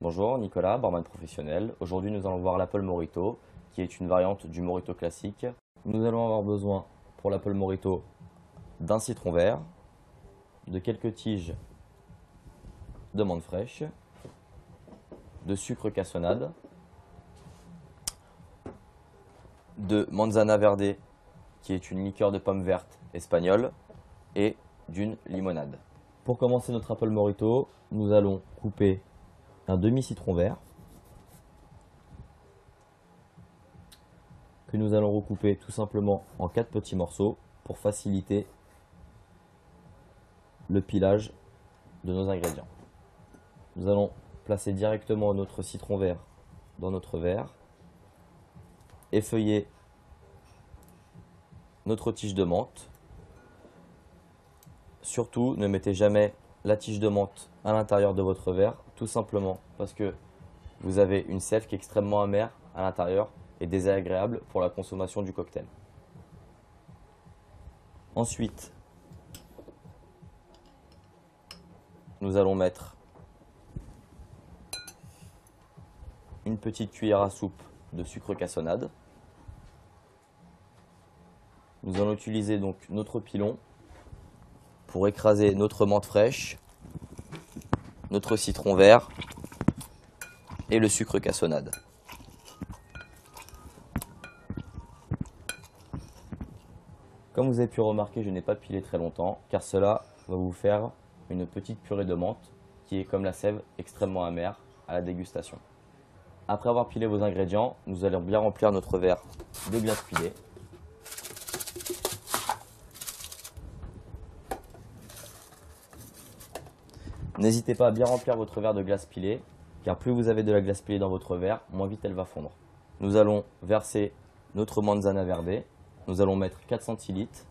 Bonjour, Nicolas, barman professionnel. Aujourd'hui, nous allons voir l'Apple Morito, qui est une variante du Morito classique. Nous allons avoir besoin pour l'Apple Morito d'un citron vert, de quelques tiges de menthe fraîche, de sucre cassonade, de manzana verde, qui est une liqueur de pommes vertes espagnole, et d'une limonade. Pour commencer notre Apple Morito, nous allons couper un demi-citron vert que nous allons recouper tout simplement en 4 petits morceaux pour faciliter le pilage de nos ingrédients. Nous allons placer directement notre citron vert dans notre verre, effeuiller notre tige de menthe. Surtout, ne mettez jamais la tige de menthe à l'intérieur de votre verre, tout simplement parce que vous avez une sève qui est extrêmement amère à l'intérieur et désagréable pour la consommation du cocktail. Ensuite, nous allons mettre une petite cuillère à soupe de sucre cassonade. Nous allons utiliser donc notre pilon pour écraser notre menthe fraîche, notre citron vert et le sucre cassonade. Comme vous avez pu remarquer, je n'ai pas pilé très longtemps car cela va vous faire une petite purée de menthe qui est comme la sève extrêmement amère à la dégustation. Après avoir pilé vos ingrédients, nous allons bien remplir notre verre de glace pilée. N'hésitez pas à bien remplir votre verre de glace pilée, car plus vous avez de la glace pilée dans votre verre, moins vite elle va fondre. Nous allons verser notre manzana verde, nous allons mettre 4 centilitres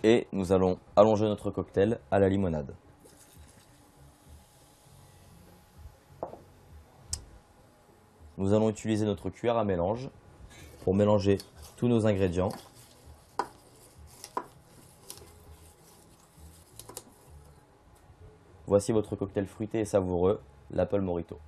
et nous allons allonger notre cocktail à la limonade. Nous allons utiliser notre cuillère à mélange pour mélanger tous nos ingrédients. Voici votre cocktail fruité et savoureux, l'Apple Morito.